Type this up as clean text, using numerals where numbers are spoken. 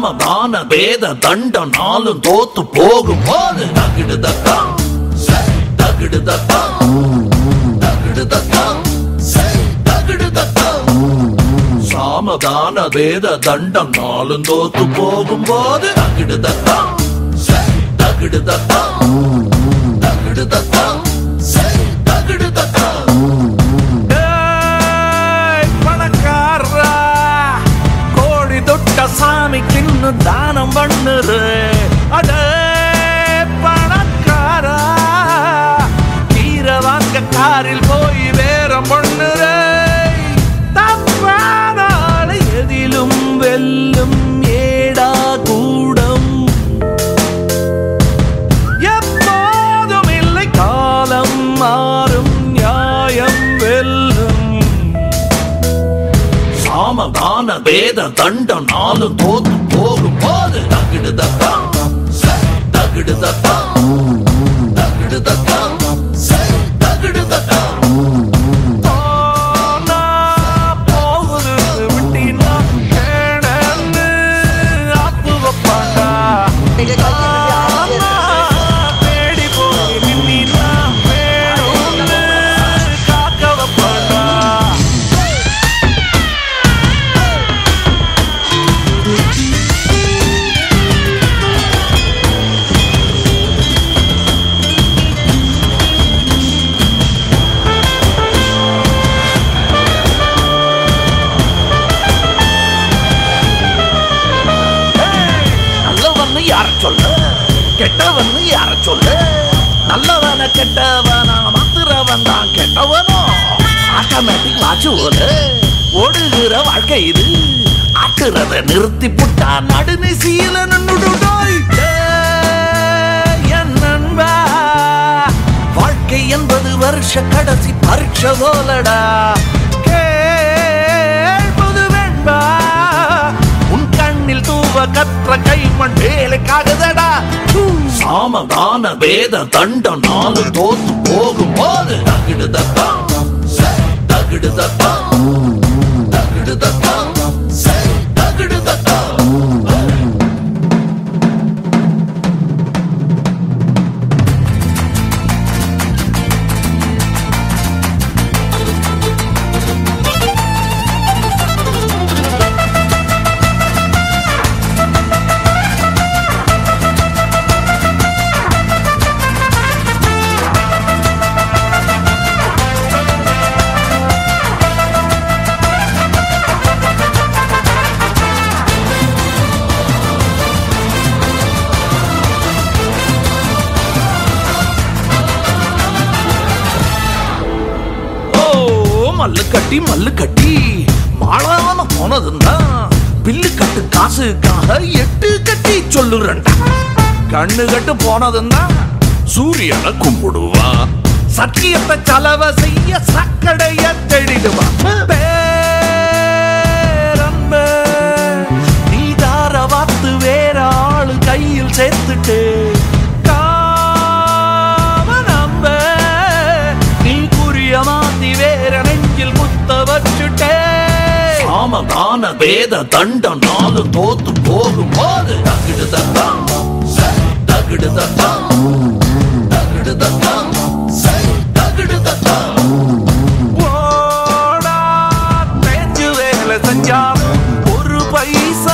சாமதான வேத தண்டம் நாளும் தோத்து போகும் போது தகிடுதத்தான் தகிடுதத்தான் தகிடுதத்தான் தகிடுதத்தான் சாமதான வேத தண்டம் நாளும் தோத்து போகும் போது தகிடுதத்தான் தகிடுதத்தான் தகிடுதத்தான் தகிடுதத்தான் பணக்காரா கோடி தொட்ட சாமிக்கு தானம் பண்ணுரு அட பணக்காரா கீரை வாங்க காரில் போய் வேறம் பண்ணுரு தப்பானால எதிலும் வெல்லும் ஏடா கூடம் எப்போதும் இல்லை காலம் மாறும் நியாயம் வெல்லும் சாமதான வேத தண்டம் நாளும் தோத்து போகும் போது தகிடுதத்தான் தகிடுதத்தான் தகிடுதத்தான் தகிடுதத்தான் போகுது விட்டினா கேடன்னு ஆப்பு வைப்பாண்டா தேடி போய் நின்னா வேணும்னு காக்க வைப்பாண்டா நல்லவன்னு யார சொல்ல கெட்டவன்னு யார சொல்ல நல்லவன கெட்டவனா மாத்துறவன் தான் கெட்டவனோ ஆட்டோமேட்டிக் வாட்ச் ஓடுகிற வாழ்க்கை இது ஆட்டுறத நிறுத்தி புட்டா நடுநிசையில நின்னுடுடோய் என் நண்பா வாழ்க்கை என்பது வருஷ கடைசி பரீட்சை போலடா கேள்வது வேண்பா உன் கண்ணில் தூவ கற்ற கைமண் வேலைக்காகுதடா சாமதான வேத தண்டம் நாளும் தோத்து போகும் போது தகிடுதத்தான் தகிடுதத்தான் தகிடுதத்தான் தகிடுதத்தான் மல்லு கட்டி மாளாம போனதுன்னா பில்லு கட்டு காசுக்காக எட்டு கட்டி சொல்லுறண்டா கண்ணு கட்டு போனதுன்னா சூரியனை கும்பிடுவா சத்தியத்தை செலவ செய்ய சக்கடைய தேடிடுவான் பேரன்பே நீ தார வாத்து வேற ஆளு கையில் சேர்த்துட்டு சாமதான வேத தண்டம் நாளும் தோத்து போகும் போது தகிடுதத்தான் தகிடுதத்தான் தகிடுதத்தான் தகிடுதத்தான் ஓடா தேஞ்சு வேலை செஞ்சாலும் ஒரு பைசா